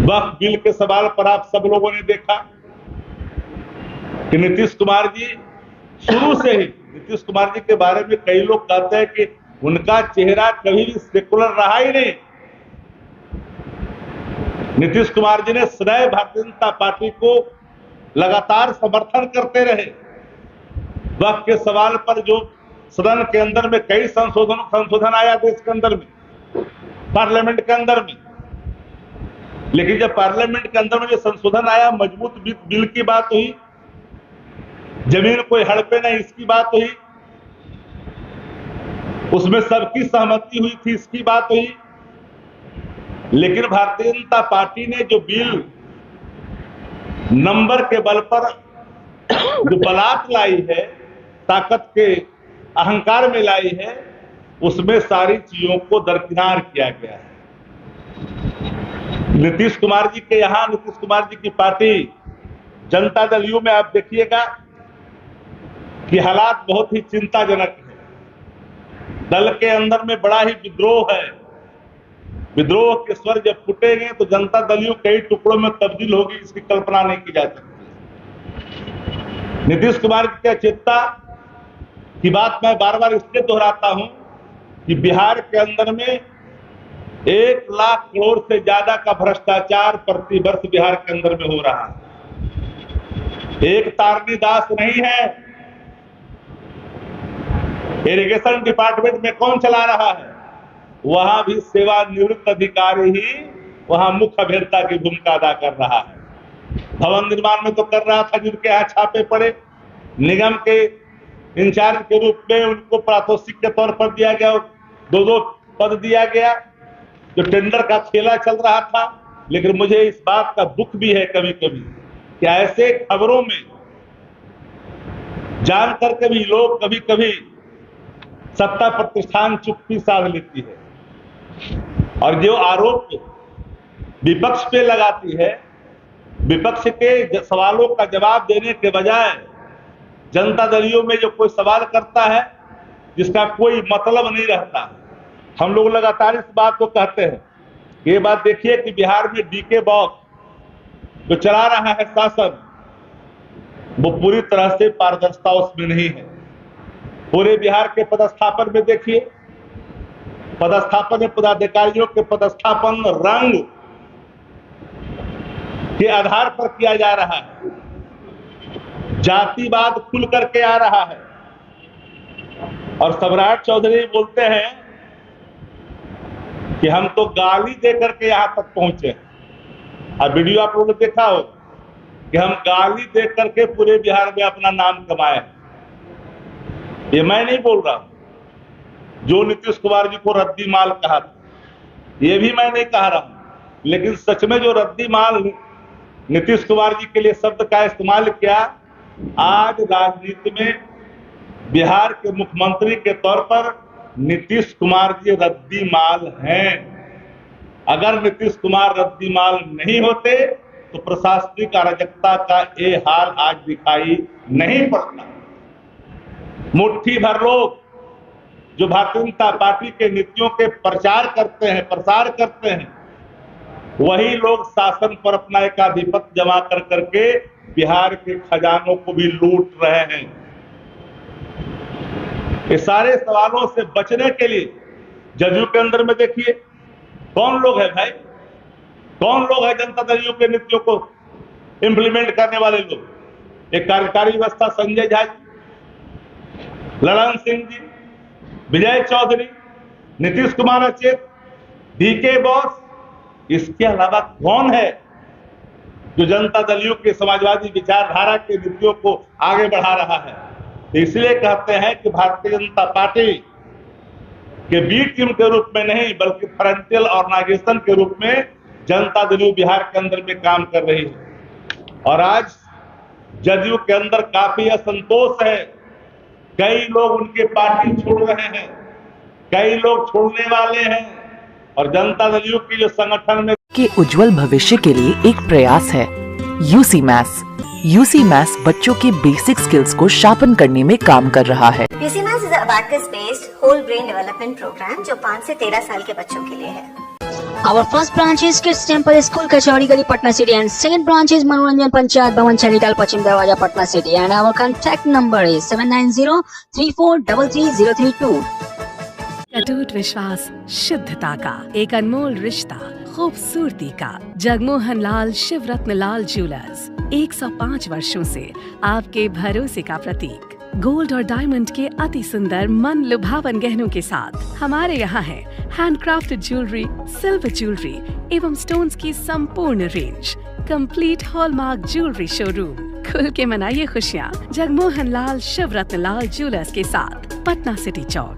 वक्फ bill के सवाल पर आप सब लोगों ने देखा कि नीतीश कुमार जी शुरू से ही, नीतीश कुमार जी के बारे में कई लोग कहते हैं कि उनका चेहरा कभी भी सेकुलर रहा ही नहीं। नीतीश कुमार जी ने सदैव भारतीय जनता पार्टी को लगातार समर्थन करते रहे। वक्फ के सवाल पर जो सदन के अंदर में कई संशोधन आया देश के अंदर में, पार्लियामेंट के अंदर में, लेकिन जब पार्लियामेंट के अंदर में जो संशोधन आया, मजबूत बिल की बात हुई, जमीन कोई हड़पे नहीं इसकी बात हुई, उसमें सबकी सहमति हुई थी इसकी बात हुई, लेकिन भारतीय जनता पार्टी ने जो बिल नंबर के बल पर जो बलात् लाई है, ताकत के अहंकार में लाई है, उसमें सारी चीजों को दरकिनार किया गया है। नीतीश कुमार जी के यहां, नीतीश कुमार जी की पार्टी जनता दल यू में आप देखिएगा कि हालात बहुत ही चिंताजनक है। दल के अंदर में बड़ा ही विद्रोह है। विद्रोह के स्वर जब फूटेंगे तो जनता दल यू कई टुकड़ों में तब्दील होगी, इसकी कल्पना नहीं की जा सकती। नीतीश कुमार की चेतना की बात मैं बार बार इसलिए दोहराता हूं कि बिहार के अंदर में 1 लाख करोड़ से ज्यादा का भ्रष्टाचार प्रतिवर्ष बिहार के अंदर में हो रहा है। एक तारनी दास नहीं है। इरिगेशन डिपार्टमेंट में कौन चला रहा है? वहां भी सेवानिवृत्त अधिकारी ही वहां मुख्य अभियंता की भूमिका अदा कर रहा है। भवन निर्माण में तो कर रहा था, जिनके यहाँ छापे पड़े, निगम के इंचार्ज के रूप में उनको पारितोषिक के तौर पर दिया गया, 2-2 पद दिया गया, जो टेंडर का खेला चल रहा था। लेकिन मुझे इस बात का दुख भी है कभी कभी कि ऐसे खबरों में जान करके भी लोग कभी कभी सत्ता प्रतिष्ठान चुप्पी साध लेती है और जो आरोप विपक्ष पे लगाती है, विपक्ष के सवालों का जवाब देने के बजाय जनता दलियों में जो कोई सवाल करता है जिसका कोई मतलब नहीं रहता। हम लोग लगातार इस बात को कहते हैं। ये बात देखिए कि बिहार में डीके बॉक्स जो चला रहा है शासन, वो पूरी तरह से पारदर्शिता उसमें नहीं है। पूरे बिहार के पदस्थापन में देखिए, पदस्थापन में पदाधिकारियों के पदस्थापन रंग के आधार पर किया जा रहा है। जातिवाद खुल करके आ रहा है और सम्राट चौधरी बोलते हैं कि हम तो गाली दे करके यहां तक पहुंचे। और वीडियो आप लोगों ने देखा हो कि हम गाली दे करके पूरे बिहार में अपना नाम कमाए। ये मैं नहीं बोल रहा हूं। जो नीतीश कुमार जी को रद्दी माल कहा था, ये भी मैं नहीं कह रहा हूं, लेकिन सच में जो रद्दी माल नीतीश कुमार जी के लिए शब्द का इस्तेमाल किया, आज राजनीति में बिहार के मुख्यमंत्री के तौर पर नीतीश कुमार जी रद्दी माल हैं। अगर नीतीश कुमार रद्दी माल नहीं होते तो प्रशासनिक अराजकता का ये हाल आज दिखाई नहीं पड़ता। मुट्ठी भर लोग जो भारतीय जनता पार्टी के नीतियों के प्रसार करते हैं, वही लोग शासन पर अपना एकाधिपत्य जमा कर करके बिहार के खजानों को भी लूट रहे हैं। ये सारे सवालों से बचने के लिए जदयू के अंदर में देखिए कौन लोग है भाई, कौन लोग है जनता दल यू के नीतियों को इंप्लीमेंट करने वाले लोग। एक कार्यकारी व्यवस्था संजय झा जी, ललन सिंह जी, विजय चौधरी, नीतीश कुमार अचेत, डीके बॉस, इसके अलावा कौन है जो जनता दल यू के समाजवादी विचारधारा के नीतियों को आगे बढ़ा रहा है? तो इसलिए कहते हैं कि भारतीय जनता पार्टी के बी टीम के रूप में नहीं बल्कि फ्रंटियल ऑर्गेनाइजेशन के रूप में जनता दल यू बिहार के अंदर में काम कर रही है। और आज जदयू के अंदर काफी असंतोष है। कई लोग उनके पार्टी छोड़ रहे हैं, कई लोग छोड़ने वाले हैं और जनता दल यू की जो संगठन में के उज्जवल भविष्य के लिए एक प्रयास है यूसी मैथ्स। यूसी मैथ्स बच्चों के बेसिक स्किल्स को शार्पन करने में काम कर रहा है। UC maths is a abacus based whole brain development program जो 5 से 13 साल के बच्चों के लिए है। Our first branch is Kids Temple School, Kachori Gali, Patna City, and second branch is Manoranjan Panchayat Bhavan, Chanital, Pachim Darwaja, Patna City, and our contact number is 790-3433-032. अटूट विश्वास, शुद्धता का एक अनमोल रिश्ता, खूबसूरती का। जगमोहन लाल शिवरत्न लाल ज्वेलर्स 105 वर्षों से आपके भरोसे का प्रतीक। गोल्ड और डायमंड के अति सुंदर मन लुभावन गहनों के साथ हमारे यहाँ है हैंडक्राफ्टेड ज्वेलरी, सिल्वर ज्वेलरी एवं स्टोन्स की संपूर्ण range. Complete hallmark jewellery showroom. खुल के मनाइए खुशियाँ जगमोहन लाल शिवरत्न लाल ज्वेलर्स के साथ, पटना सिटी चौक।